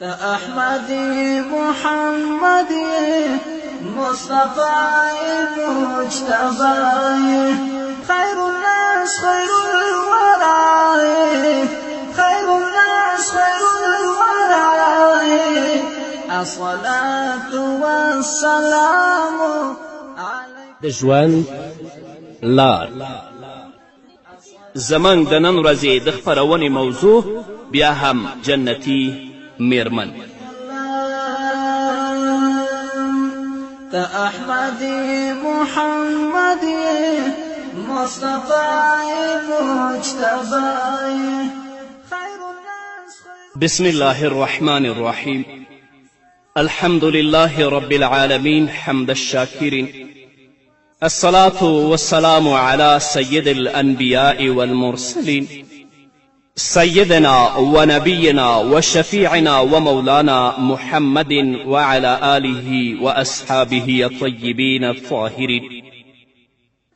أحمدي محمدي مصطفى مجتبى خير الناس خير الورى خير الناس خير الورى الصلاة والسلام عليك. د ژوند لار زمنګ د نن ورځې د خپرونې موضوع بیا هم جنتي میرمن. أحمدي محمدي مصطفى مجتبى خير الناس. بسم الله الرحمن الرحيم. الحمد لله رب العالمين حمد الشاكرين. الصلاة والسلام على سيد الأنبياء والمرسلين سيدنا ونبينا وشفيعنا ومولانا محمد وعلى آله وأصحابه الطيبين الطاهرين.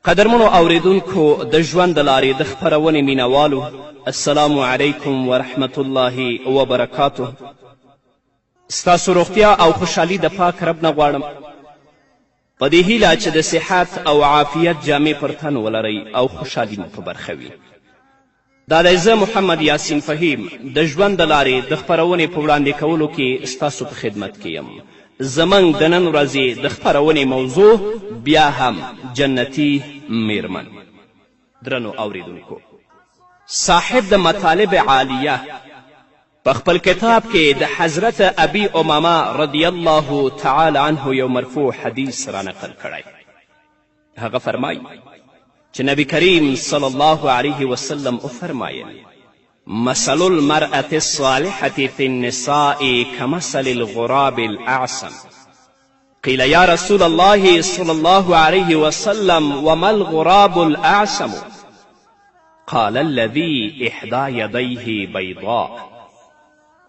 قدرمنو اوریدونکو د ژوند د لارې د خپرونې مینوالو، السلام علیکم ورحمة الله وبرکاته. ستاسو روغتیا او خوشحالي د پاک رب نه غواړم، په دې هیله چې د صحت او عافیت جامې پر تن ولرئ او خوشحالي مو په برخه وي. دا دی زه محمد یاسین فهیم د ژوند د لارې د خپرونې په وړاندې کولو کې ستاسو په خدمت کې یم. زموږ د نن ورځې د خپرونې موضوع بیا هم جنتي میرمن. درنو اوریدونکو، صاحب د مطالب عالیه په خپل کتاب کې د حضرت ابي امامه رضی الله تعالی عنه یو مرفوع حدیث را نقل کړی. هغه فرمایي چې نبی کریم صلی الله علیه وسلم وفرمایل: مثل المرأة الصالحة في النساء كمثل الغراب الأعسم. قيل يا رسول الله صلى الله عليه وسلم وما الغراب الأعسم؟ قال الذي إحدى يديه بيضاء.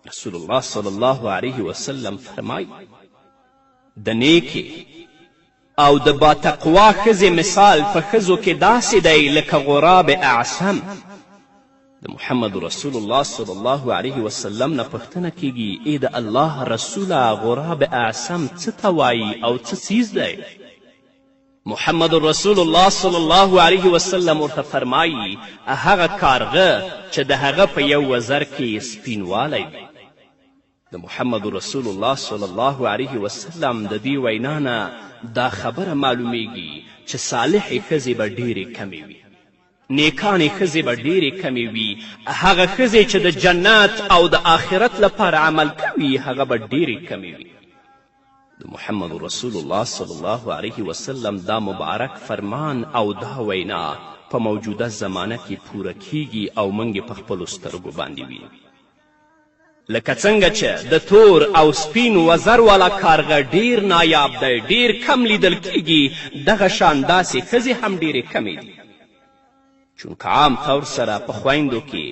رسول الله صلی الله علیه وسلم فرمایي د نیکې او د باتقوا ښځې مثال په ښځو کې داسې دی لکه غراب اعسم. د محمد رسول الله صلی الله علیه وسلم نه پوښتنه کیږي: ای د الله رسوله، غراب اعسم څه ته وایي او څه څیز دی؟ محمد رسول الله صلی الله علیه وسلم ورته فرمایي: هغه کارغه چې د هغه په یو وزر کې سپینوالی دی. د محمد رسول الله صلی الله علیه وسلم د دې وینا نه دا خبره معلومیږي چې صالحې ښځې به ډېرې کمې وي، نیکانې ښځې به ډېرې کمې وي. هغه ښځې چې د جنت او د آخرت لپاره عمل کوي هغه به ډېرې کمې وي. د محمد رسول الله صلی الله علیه وسلم دا مبارک فرمان او دا وینا په موجوده زمانه کې پوره کیږي او موږ په خپلو سترګو باندې وینو. لکه څنګه چې د تور او سپین وزر والا کارغه ډیر نایاب دی، ډیر کم لیدل کیږي، دغه شان داسې ښځې هم ډیرې کمې دي. چونکه عام طور سره په خویندو کې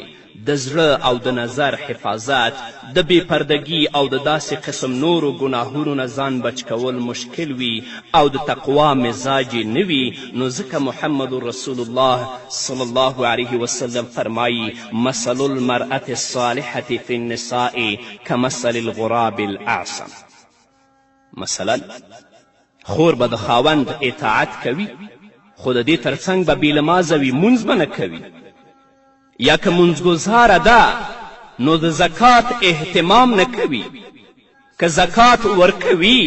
د زړه او د نظر حفاظت، د بې پردګي او د داسې قسم نورو ګناهونو نه ځان بچ کول مشکل وي او د تقوا مزاج یې نه وي، نو ځکه محمد رسول الله صلی الله علیه وسلم فرمایي: مثل المرأة الصالحة في النساء كمثل الغراب الأعسم. مثلا خور به د خاوند اطاعت کوي، خو د دې تر څنګ به بېلمازه وي، مونځ به نه کوي. یا که منځګزاره ده نو د زکات اهتمام نه کوي. که زکات ورکوي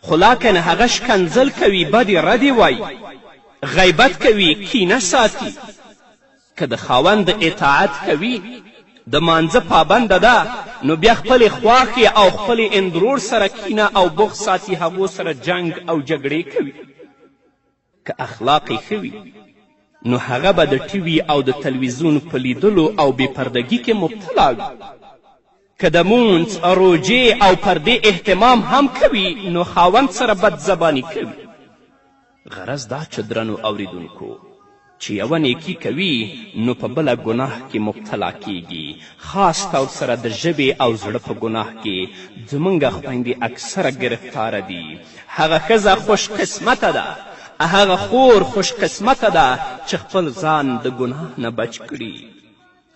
خو لاکن هغه شکنځل کوي، بدې ردې وایي، غیبت کوي، کینه ساتي. که د خاوند اطاعت کوي، د مانځه پابنده ده، نو بیا خپلې خواښې او خپلې اندرور سره کینه او بغض ساتي، هغو سره جنگ او جګړې کوي. که اخلاق یې ښه وي نو هغه به د ټي او د تلویزیون په لیدلو او بې پردګي کې مبتلا وي. که د مونځ، روژې او پردې اهتمام هم کوي نو خاوند سره بد زباني کوي. غرض دا چې درنو اوریدونکو، چې یوه نیکي کوي نو په بله ګناه کې مبتلا کیږي. خاص طور سره د ژبې او زړه په ګناه کې زموږ خویندې اکثره ګرفتاره دي. هغه ښځه خوش قسمته ده، هغه خور خوش قسمته ده چې خپل ځان د ګناه نه بچ کړي.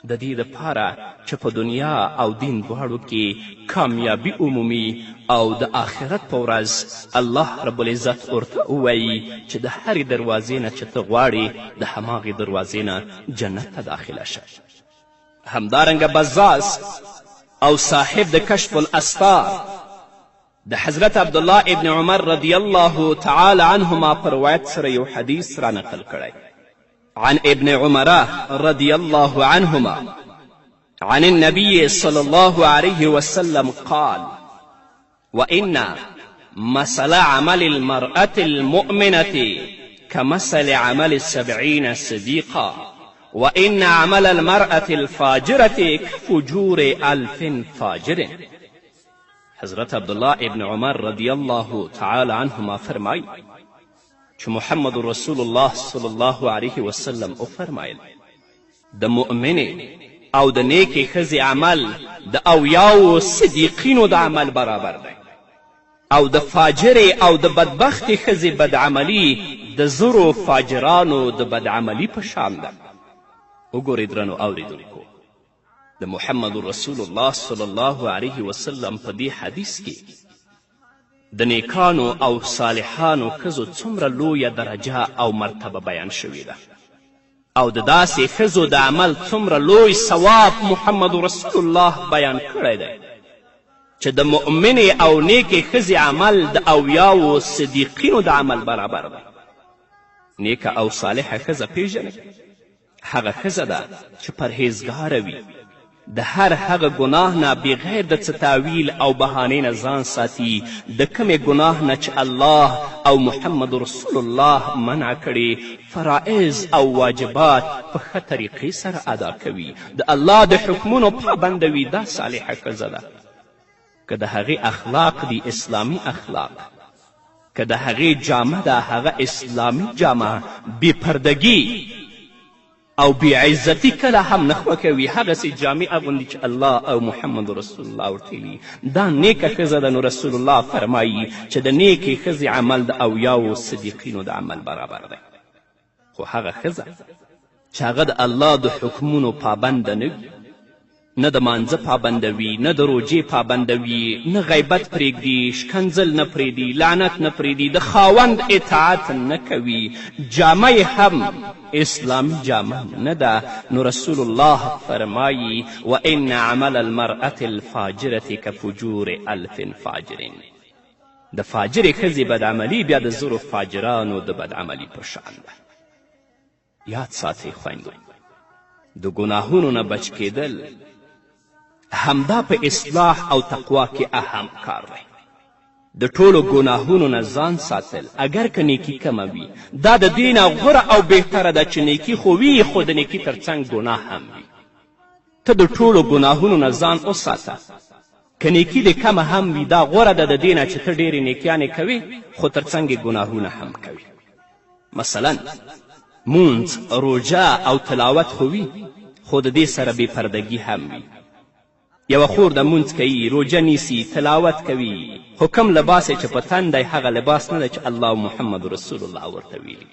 د دې دپاره چې په دنیا او دین دواړو کې کامیابي عمومي او د آخرت په ورځ الله رب العزت ورته ووایي چې د هرې دروازې نه چې ته غواړې د هماغې دروازې نه جنت ته داخله شه. همدارنګه بزاز او صاحب د کشف الاسرار د حضرت عبدالله ابن عمر رضی الله تعالی عنهما په روایت سره یو حدیث را نقل کړی. عن ابن عمر رضي الله عنهما عن النبي صلى الله عليه وسلم قال وإن مثل عمل المرأة المؤمنة كمثل عمل 70 صديقا وإن عمل المرأة الفاجرة كفجور 1000 فاجر. حضرت عبدالله ابن عمر رضی الله تعالی عنهما فرمای چې محمد رسول الله صلی الله علیه وسلم وفرمایل د مؤمنې او د نیکې ښځې عمل د اویاو صدیقینو د عمل برابر دی او د فاجرې او د بدبختې ښځې بدعملي د زرو فاجرانو د بدعملي په شان ده. وګورئ درنو اوریدونکو، د محمد رسول الله صلی الله علیه وسلم په دې حدیث کې د نیکانو او صالحانو ښځو څومره لویه درجه او مرتبه بیان شوې ده او د داسې ښځو د عمل څومره لوی ثواب محمد رسول الله بیان کړی دی چې د مؤمنې او نیکې ښځې عمل د اویاو صدیقینو د عمل برابر دی. نیکه او صالحه ښځه پیژنئ، هغه ښځه ده چې پرهیزګاره وي، د هر هغه ګناه نه بغیر د څه تاویل او بهانې نه ځان ساتي، د کمې ګناه نه چې الله او محمد رسول الله منع کړي، فرائض او واجبات په ښه طریقې سره ادا کوي، د الله د حکمونو پابنده وي. دا صالحه ښځه ده. که د هغې اخلاق دي اسلامي اخلاق، که د هغې جامه ده هغه اسلامي جامه، بې پردګي او بیعزتي کله هم نه خوښوي، هغسې جامې اغوندي چې الله او محمد رسول الله ورته دا نیکه ښځه ده. نو رسول الله فرمایي چې د نیکې ښځې عمل د اویاو صدیقینو د عمل برابر دی. خو هغه ښځه چې هغه د الله د حکمونو پابنده نه وي، نه د مانځه پابنده وي، نه د روژې پابنده وي، نه غیبت پرېږدي، شکنځل نه پرېږدي، لعنت نه پرېږدي، د خاوند اطاعت نه کوي، جامه یې هم اسلامي جامه نه ده، نو رسول الله فرمایي وان عمل المرأة الفاجرة کفجور 1000 فاجر. د فاجرې ښځې بدعملي بیا د زرو فاجرانو د بدعملي په شان ده. یاد ساتئ خویندو، د ګناهونو نه بچ کېدل همدا په اصلاح او تقوا کې اهم کار دی. د ټولو ګناهونو نه ځان ساتل، اگر که نیکي کمه وي، دا د دې نه غوره او بهتره ده چې نیکي خو وي خو د نیکي تر څنګ ګناه هم وي. ته د ټولو ګناهونو نه ځان وساته، که نیکي دې کمه هم وي دا غوره ده د دې نه چې ته ډېرې نیکیانې کوې خو تر څنګ یې ګناهونه هم کوي. مثلا مونځ، روژه او تلاوت خو وي خو د دې سره بې پردګي هم وي. یوه خور د مونځ کوي، روژه نیسي، تلاوت کوي، خو کوم لباس چې په تن دی هغه لباس نه دی چې الله او محمد رسول الله ورته ویلي.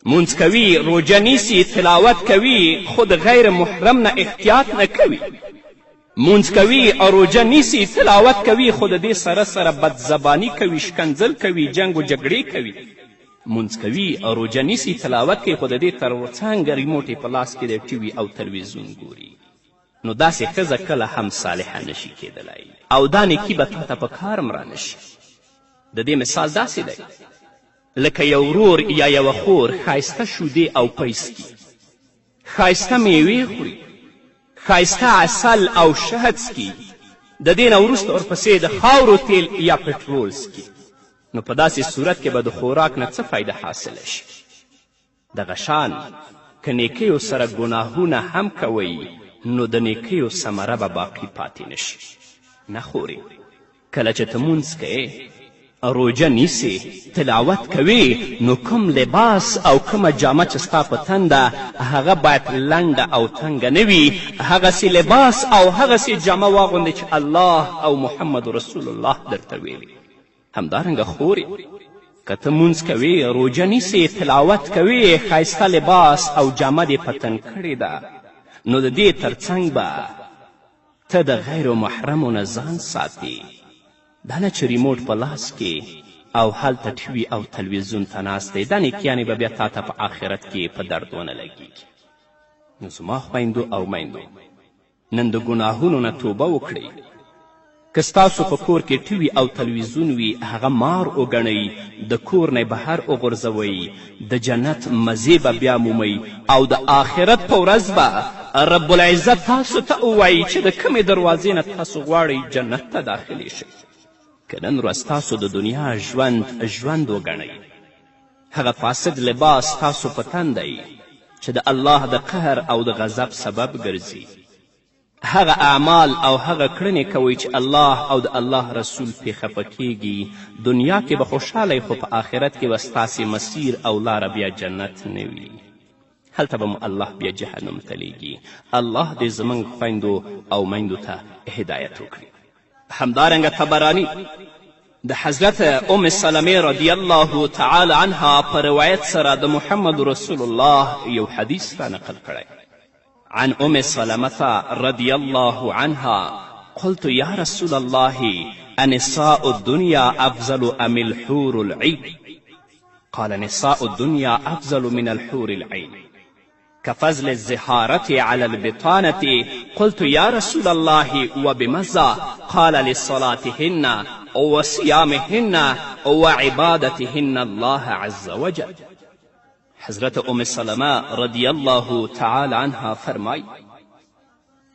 مونځ کوي، روژه نیسي، تلاوت کوي، خو د غیر محرم نه احتیاط نه کوي. مونځ کوي او روژه نیسي، تلاوت کوي، خو د دې سره سره بدزباني کوي، شکنځل کوي، جنګ و جګړې کوي. مونځ کوي او روژه نیسي، تلاوت کوي، خو د دې تر څنګه ریموټ یې په لاس کې دی، ټي وي او تلویزیون ګوري. نو داسې ښځه کله هم صالحه نشي کېدلی او دا نیکي به تا ته په کار هم رانشي. د دې مثال داسې دی لکه یو ورور یا یوه خور ښایسته شودې او پیس کی، ښایسته میوې خوري، ښایسته عسل او شهد څکي، د دې نه وروسته ورپسې د خاورو تیل یا پټرول څکي. نو په داسې صورت کې به د خوراک نه څه فایده حاصله شي؟ دغه شان که نیکیو سره ګناهونه هم کوئ نو د نیکیو ثمره به باقي پاتې نشي. نه خورې، کله چې ته مونځ کوې، روژه نیسې، تلاوت کوې، نو کوم لباس او کومه جامه چې ستا په تن ده هغه باید لنډه او تنګه نه وي. هغسې لباس او هغسې جامه واغوندې چې الله او محمد رسول الله درته ویلي. همدارنګه خورې، که ته مونځ کوې، روژه نیسې، تلاوت کوې، ښایسته لباس او جامه دې په تن کړې ده، نو د دې ترڅنګ به ته د غیر محرمو نه ځان ساتي، دا نه چې ریموټ په لاس کې او هلته ټي او تلویزیون ته ناست دی، دا نیکیانې به بیا تا ته په آخرت کې په درد ونه لګیږي. نو زما خویندو او میندو، نن د ګناهونو نه توبه وکړئ. که ستاسو په کور کې ټي او تلویزیون وي، هغه مار وګڼئ، د کور نه بهر وغورځوئ، د جنت مزې به بیا مومئ، او د آخرت په ورځ به رب العزت تاسو ته ووایي چې د کومې دروازې نه تاسو غواړئ جنت ته داخلي شئ. که نن ورځ تاسو د دنیا ژوند وګڼئ، هغه فاسد لباس تاسو په تن دی چې د الله د قهر او د غضب سبب ګرځي. هغه اعمال او هغه کړنې کوئ چې الله او د الله رسول پې خفه کیږي. دنیا کې به خوشحالی، خو په آخرت کې به ستاسې مسیر او لاره بیا جنت نه وي، هلته به مو الله بیا جهنم ته لیږي. الله دې زموږ خویندو او میندو ته هدایت وکړي. همدارنګه طبراني د حضرت ام سلمې رضی الله تعالی عنها په روایت سره د محمد رسول الله یو حدیث را نقل کړی. عن ام سلمة رضی الله عنها قلت یا رسول الله انساء الدنيا افضل ام الحور العين؟ قال نساء الدنيا افضل من الحور العين كفضل الزهارة على البطانة. قلت يا رسول الله وبماذا؟ قال لصلاتهن وصيامهن وعبادتهن الله عز وجل. حضرت ام سلمه رضی الله تعالی عنها فرمای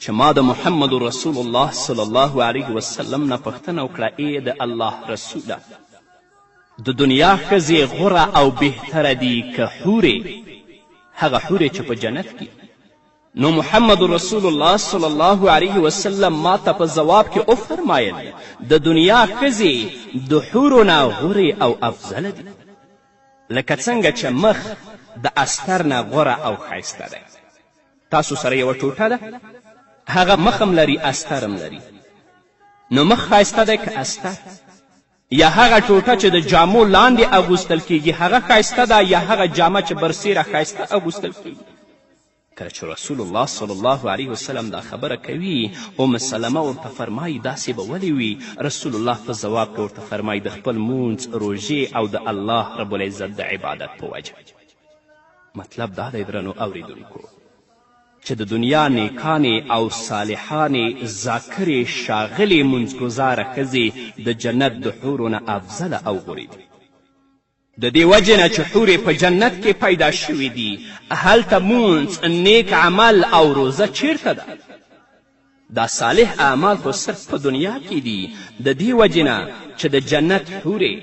چې ما د محمد رسول الله صلی الله علیه وسلم نه پوښتنه وکړه، ای د الله رسوله، د دنیا ښځې غوره او بهتره دي که حورې، هغه حورې چې په جنت کې؟ نو محمد رسول الله صلی الله علیه وسلم ما ته په ځواب کې وفرمایل د دنیا ښځې د حورو نه غورې او افضله دي، لکه څنګه چې مخ د استر نه غوره او ښایسته دی. تاسو سره یوه ټوټه ده، هغه مخ هم لري استر هم لري، نو مخ ښایسته دی که استر؟ یا هغه ټوټه چې د جامو لاندې اغوستل کیږي هغه ښایسته ده، یا هغه جامه چې برسیره ښایسته اغوستل کیږي؟ کله چې رسول الله صلی الله علیه وسلم دا خبره کوي، ام سلمه ورته فرمایي داسې به ولې وي؟ رسول الله په ځواب کې ورته فرمایي د خپل مونځ، روژې او د الله رب العزت د عبادت په وجه. مطلب دا دی درنو اوریدونکو چې د دنیا نیکانې او صالحانې ذاکرې ښاغلې منځګزاره ښځې د جنت د حورو نه افضله او غورې دي. د دې وجې نه چې حورې په جنت کې پیدا شوي دي، هلته مونځ، نیک عمل او روزه چیرته ده؟ دا صالح اعمال خو صرف په دنیا کې دي. د دې وجې نه چې د جنت حورې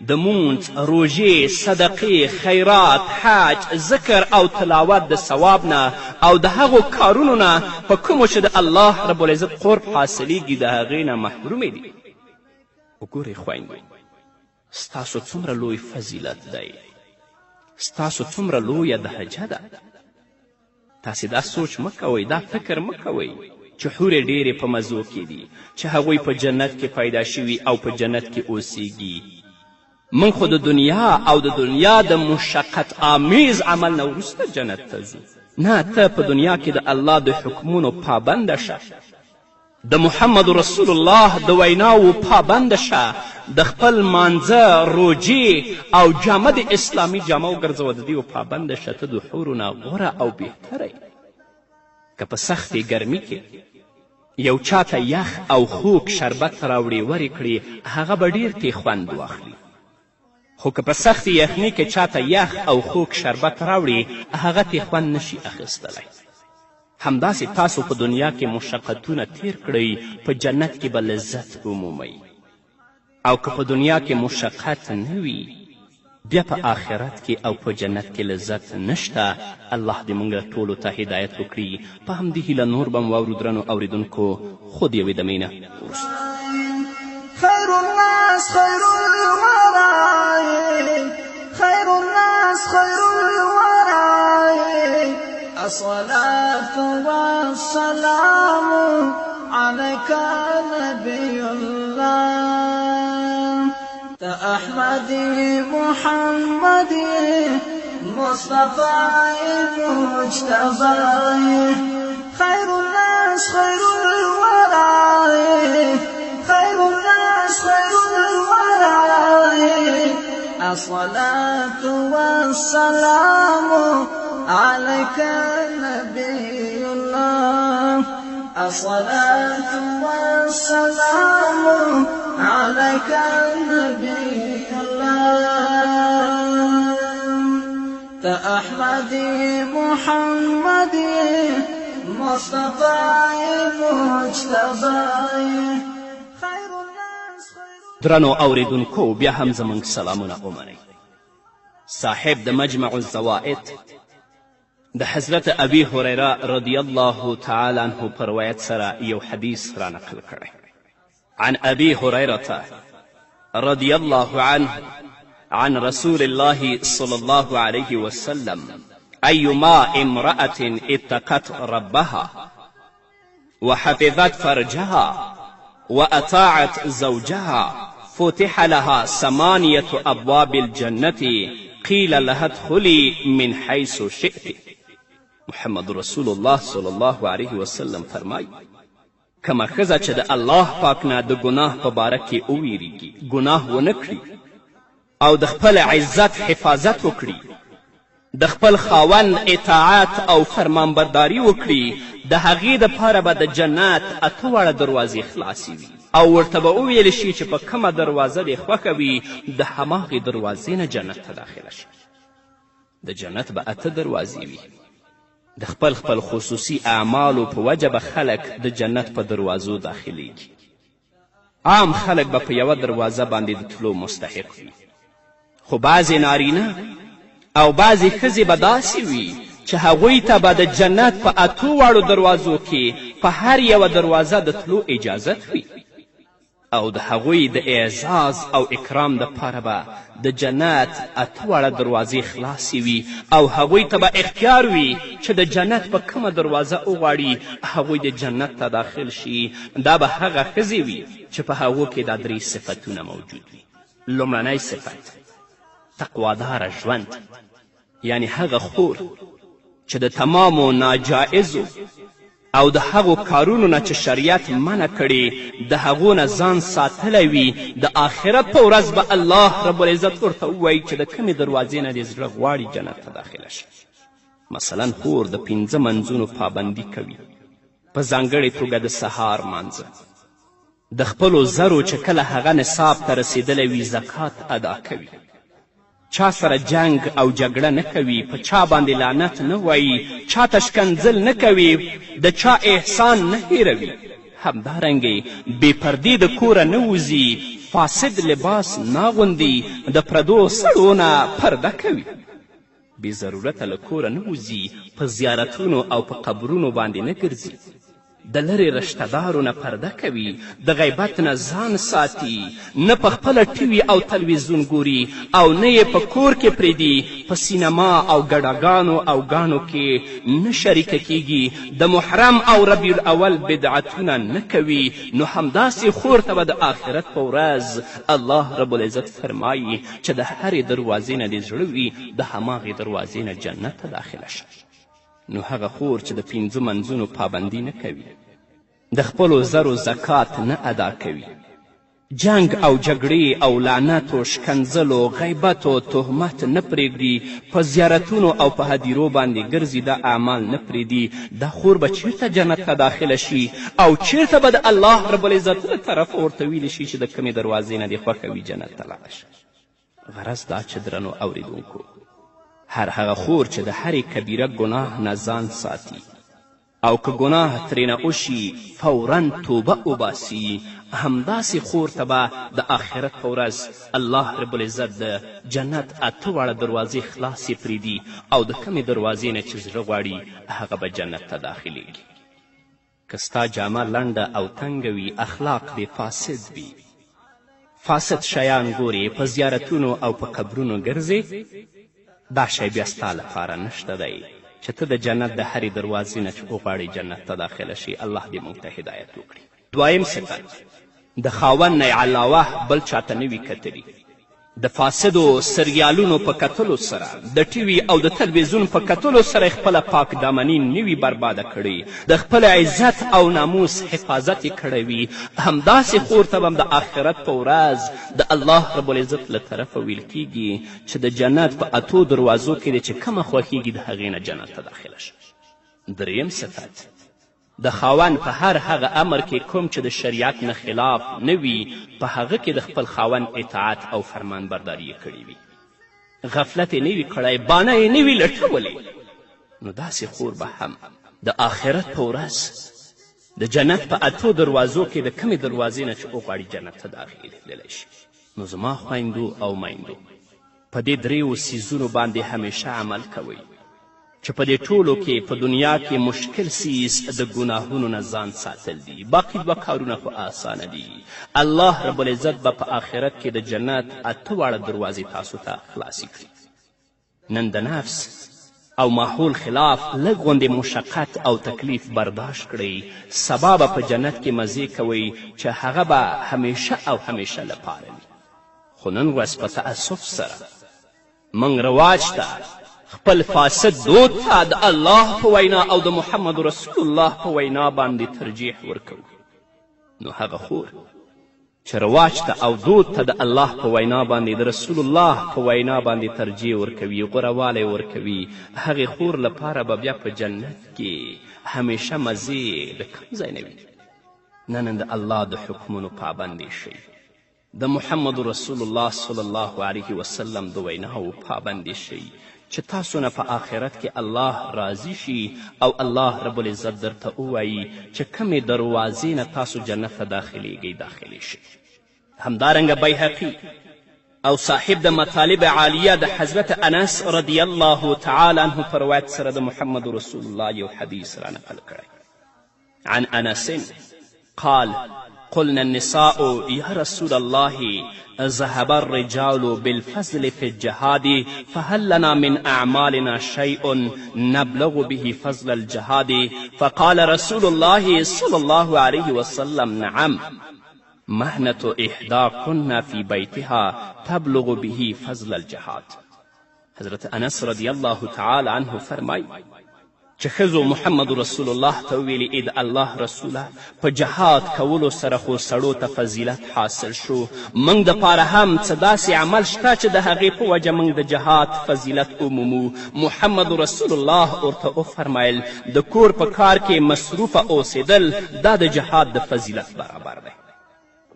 د مونځ، روژې، صدقې، خیرات، حج، ذکر او تلاوت د ثواب نه او د هغو کارونو نه په کومو چې د الله رب العزت قرب حاصلیږي د هغې نه محرومې دي. وګورئ خویندو، ستاسو څومره لوی فضیلت دی، ستاسو څومره لویه درجه ده. تاسې دا سوچ مه کوئ، دا فکر مه کوئ چې حورې ډېرې په مزو کې دي، چې هغوی په جنت کې پیدا شوي او په جنت کې اوسیږي. موږ خو د دنیا او د دنیا د مشقت آمیز عمل نه وروسته جنت ته ځو. نه، ته په دنیا کې د الله د حکمونو پابنده شه، د محمد رسول الله د ویناوو پابنده شه، د خپل مانځه، روجې او جامه د اسلامي جامه وګرځوه، د دې پابنده شه. ته د حورو نه غوره او بهتره یې. که په سختې ګرمي کې یو چاته یخ او خوږ شربت راوړي ورې کړي، هغه به ډېر تې خوند واخلي. خو که په سختې یخني کې چاته یخ او خوږ شربت راوړي، هغه تې خوند نشي اخیستلی. همداسې تاسو په دنیا کې مشقتونه تیر کړئ، په جنت کې به لذت ومومئ. او که په دنیا کې مشقت نه وي، بیا په آخرت کې او په جنت کې لذت نشته. الله دې موږ ټولو ته هدایت وکړي. په همدې هیله نور به م واورو درنو اوریدونکو. خود یوې دمې نه خیر الناس خیر الورى، خیر الناس خیر الورى، الصلاة والسلام عليك نبي الله، أحمدي محمدي مصطفى مجتبى، خير الناس خير الورى خير الناس خير الورى الصلاة والسلام عليك نبي الله الصلاة والسلام عليك نبي الله أحمدي محمدي مصطفى مجتبى خير الناس درنو اوریدونکو بیا هم زموږ سلامونه ومنئ. صاحب د مجمع الزوائد د حضرت ابي هريره رضی الله تعالی عنه په روایت سره یو حدیث را نقل کړی. عن ابي هريره رضي الله عنه عن رسول الله صلى الله عليه وسلم أيما امرأة اتقت ربها وحفظت فرجها وأطاعت زوجها فتح لها 8 أبواب الجنة قيل لها ادخلي من حيث شئت. محمد رسول الله صلی الله علیه وسلم فرمایي کومه ښځه چې د الله پاک نه د ګناه په باره کې وویریږي، ګناه ونه کړي او د خپل عزت حفاظت وکړي، د خپل خاوند اطاعت او فرمانبرداري وکړي، د هغې دپاره به د جنت 8 واړه دروازې خلاصې وي او ورته به وویل شي چې په کومه دروازه دې خوښه وي د هماغې دروازې نه جنت ته داخله شي. د جنت به 8 دروازې وي. د خپل خصوصي اعمالو په وجه به خلک د جنت په دروازو داخلیږي. عام خلک به په یوه دروازه باندې د تلو مستحق وي، خو بعضې نارینه او بعضې ښځې به داسې وي چې هغوی ته به د جنت په 8 واړو دروازو کې په هر یوه دروازه د تلو اجازت وي او د هغوی د اعزاز او اکرام دپاره به د جنت 8 واړه دروازې خلاصې وي او هغوی ته به اختیار وي چې د جنت په کومه دروازه وغواړي هغوی د جنت ته داخل شي. دا به هغه ښځې وي چې په هغو کې دا 3 صفتونه موجود وي. لومړنی صفت تقواداره ژوند، یعنی هغه خور چې د تمامو ناجائزو او د هغو کارونو نه چې شریعت منع کړي د هغو نه ځان ساتلی وي. د آخرت په ورځ به الله رب العزت ورته ووایي چې د کومې دروازې نه دې زړه غواړي جنت ته داخله شي. مثلا خور د 5 منځونو پابندي کوي، په ځانګړې توګه د سهار مانځه، د خپلو زرو چې کله هغه نصاب ته رسېدلی وي زکات ادا کوي، چا سره جنگ او جګړه نه کوي، په چا باندې لعنت نه وایي، چا ته شکنځل نه کوي، د چا احسان نه هیروي، همدارنګې بې پردې د کوره نه وځي، فاسد لباس نه اغوندي، د پردو سړو نه پرده کوي، بې ضرورته له کوره نه وځي، په زیارتونو او په قبرونو باندې نه ګرځي، د لرې رشتهدارو نه پرده کوي، د غیبت نه ځان ساتي، نه په خپله ټیوي او تلویزیون ګوري او نه یې په کور کې پرېږدي، په سینما او ګډاګانو او ګاڼو کې نه شریکه کیږي، د محرم او ربیع الاول بدعتونه نه کوي. نو همداسې خور ته به د آخرت په ورځ الله رب العزت فرمایي چې د هرې دروازې نه دې زړه وي د هماغې دروازې نه جنت ته داخله شه. نو هغه خور چې د 5 منځونو پابندي نه کوي، د خپلو زرو زکات نه ادا کوي، جنگ او جګړې او لعنت و شکنځلو غیبت و تهمت نه پرېږدي، په زیارتونو او په هدیرو باندې ګرځي، دا اعمال نه پرېږدي، دا خور به چیرته جنت ته داخله شي او چیرته به د الله رب العزت له طرفه ورته ویلی شي چې د کومې دروازې نه دې خوښه وي جنت ته لاړه شه. غرض دا چې درنو اوریدونکو هر هغه خور چې د هرې کبیره ګناه نه ځان ساتي او که ګناه ترېنه وشي فورا توبه وباسي، همداسې خور ته به د آخرت په ورځ الله رب العزت د جنت 8 واړه دروازې خلاصې پرېږدي او د کومې دروازې نه چې زړه غواړي هغه به جنت ته داخلیږي. که ستا جامه لنډه او تنګه وي، اخلاق دې فاسد وي، فاسد شیان ګورې، په زیارتونو او په قبرونو ګرځې، دا شی بیا ستا لپاره نشته دی چې ته د جنت د هرې دروازې نه چې وغواړې جنت ته داخله شي. الله دې موږ ته هدایت وکړي. 2یم صفت د خاوند نه علاوه بل چاته نه وي کتلي، د فاسدو سریالونو په کتلو سره د ټي وي او د تلویزیون په کتلو سره خپله پاک دامني نوي برباده کړې د خپل عزت او ناموس حفاظت یې کړی وي همداسې خور ته به هم د آخرت په ورځ د الله رب العزت له طرفه ویل کیږي چې د جنت په اتو دروازو کې دی چې کومه خوښیږي د هغې نه جنت ته داخله شه. دریم صفت د خاوند په هر هغه امر کې کوم چې د شریعت نه خلاف نه وي په هغه کې د خپل خاوند اطاعت او فرمان برداري یې کړې وي غفلت یې نه وي کړی بانه یې نه وي لټولې نو داسې خور به هم د آخرت په ورځ د جنت په اتو دروازو کې د کمې دروازې نه چې وغواړي جنت ته داخل تللی شي. نو زما خویندو او میندو په دې دریو څیزونو باندې همیشه عمل کوئ چې په دې ټولو کې په دنیا کې مشکل سیز د ګناهونو نه ځان ساتل دي. باقي دوه کارونه خو آسانه دي. الله رب العزت به په آخرت کې د جنت اته واړه دروازې تاسو ته خلاصې کړي. نن د نفس او ماحول خلاف لږ غوندې مشقت او تکلیف برداشت کړئ سبا به په جنت کې مزې کوئ چې هغه به همیشه او همیشه لپاره وي. خو نن ورځ په تأسف سره موږ رواج ته خپل فاسد دود ته د الله په وینا او د محمد رسول الله په وینا باندې ترجیح ورکوو. نو هغه خور چې رواج ته او دود ته د الله په وینا باندې د رسول الله په وینا باندې ترجیح ورکوي غوروالی ورکوي هغې خور لپاره به بیا په جنت کې همیشه مزې د کوم ځای نه وي. نن د الله د حکمونو پابندې شئ د محمد رسول الله صلی الله علیه وسلم د ویناو پابندې شئ چې تاسو نه په آخرت کې الله راضي شي او الله رب العزت درته ووایي چې کمې دروازې نه تاسو جنت ته داخلیږئ داخلې شئ. همدارنګه بیهقي او صاحب د مطالب عالیه د حضرت انس رضی الله تعالی عنه په روایت سره د محمد رسول الله یو حدیث را نقل کړی. عن انس قال قلنا النساء يا رسول الله ذهب الرجال بالفضل في الجهاد فهل لنا من أعمالنا شيء نبلغ به فضل الجهاد فقال رسول الله صلى الله عليه وسلم نعم مهنة إحداكن في بيتها تبلغ به فضل الجهاد. حضرت انس رضی الله تعالی عنه فرمای چې ښځو محمد رسول الله ته وویلې ای د الله رسوله په جهاد کولو سره خو سړو ته فضیلت حاصل شو موږ دپاره هم څه داسې عمل شته چې د هغې په وجه موږ د جهاد فضیلت ومومو. محمد رسول الله ورته وفرمیل د کور په کار کې مصروفه اوسېدل دا د جهاد د فضیلت برابر دی.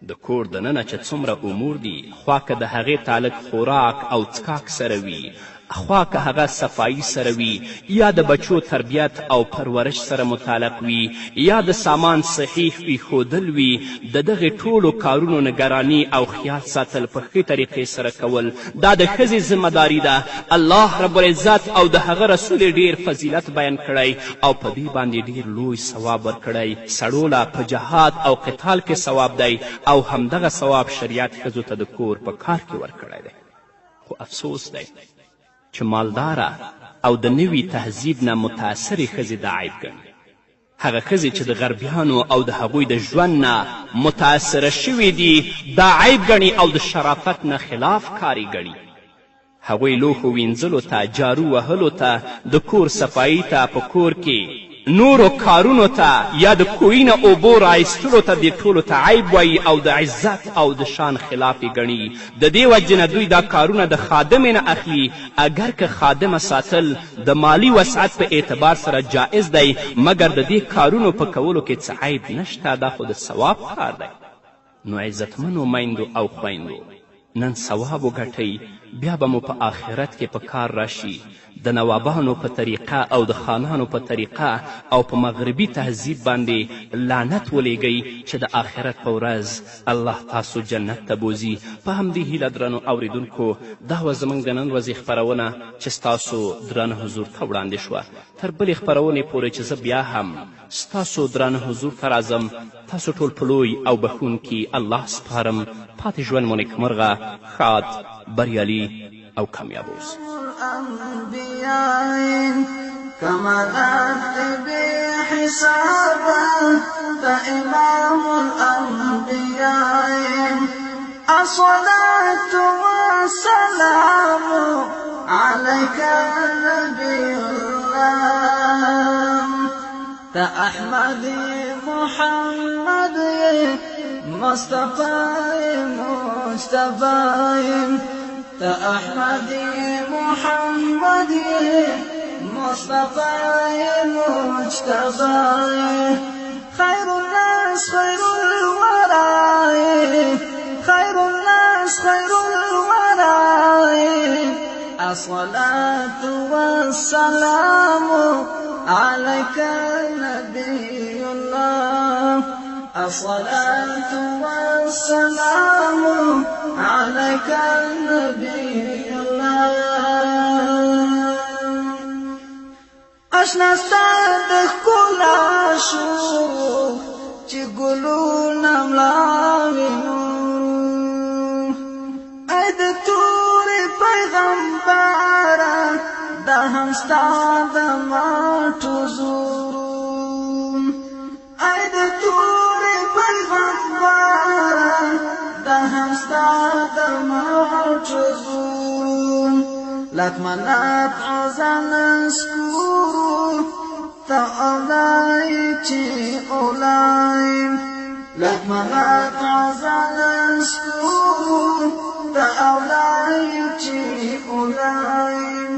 د کور دننه چې څومره امور دي خوا که د هغې تعلق خوراک او څکاک سره وي خوا که هغه صفایي سره وي یا د بچو تربیت او پرورش سره متعلق وي یا د سامان صحیح ایښودل وي د دغې ټولو کارونو نگرانی او خیال ساتل په ښې طریقې سره کول دا د ښځې ذمهداري ده. الله رب العزت او د هغه رسول ډیر فضیلت بیان کړی او په دې باندې ډیر لوی ثواب ورکړی. سړو له په جهاد او قتال کې ثواب دی او همدغه ثواب شریعت ښځو ته د کور په کار کې ورکړی دی. خو افسوس دی چې مالداره او د نوي تهذیب نه متاثرې ښځې دا عیب ګڼي. هغه ښځې چې د غربیانو او د هغوی د ژوند نه متاثره شوي دي دا عیب ګڼي او د شرافت نه خلاف کاري ګڼي. هغوی لوښو وینځلو ته جارو وهلو ته د کور صفایي ته په کور کې نورو کارونو ته یا د کوی نه اوبو رایستلو ته دې ټولو ته عیب وایي او د عزت او د شان خلاف یې ګڼي. د دې وجې نه دوی دا کارونه د خادمې نه اخلي اگر که خادمه ساتل د مالی وسعت په اعتبار سره جایز دی مګر د دې کارونو په کولو کې څه عیب نشته دا خو د ثواب کار دی. نو عزتمنو میندو او خویندو نن ثواب وګټئ بیا به مو په آخرت کې په کار راشي د نوابانو په طریقه او د خانانو په طریقه او په مغربي تهذیب باندې لعنت ولیږئ چې د آخرت په ورځ الله تاسو جنت ته بوځي. په همدې هیله درنو اوریدونکو دا وه زموږ د نن ورځې خپرونه چې ستاسو درانه حضور ته وړاندې شوه. تر بلې خپرونې پورې چې زه بیا هم ستاسو درانه حضور ته راځم تاسو ټول په لوی او بخښونکي الله سپارم. پاتې ژوند مو نیکمرغه ښاد بریالي او کامیاب اوسئ. الأنبياء كملت بحسابا فإمام الأنبياء الصلاة والسلام عليك نبي الله تا أحمدي محمدي مصطفى مجتبى تا أحمدي محمدي مصطفى مجتبى خير الناس خير الورى خير الناس خير الورى الصلاة والسلام عليك نبي الله الصلاة والسلام عليك نبي الله اشنا ستاد کلا شو چې ګلونه ملاوي نور اې د تورې پیغمبر دا هم ستاد ماټو زور اې د تورې پیغمبر دا هم ستاد ماټو زور لك منات عزل سكورو تا أولايتي أولاي لك منات عزل سكورو تا أولايتي أولاي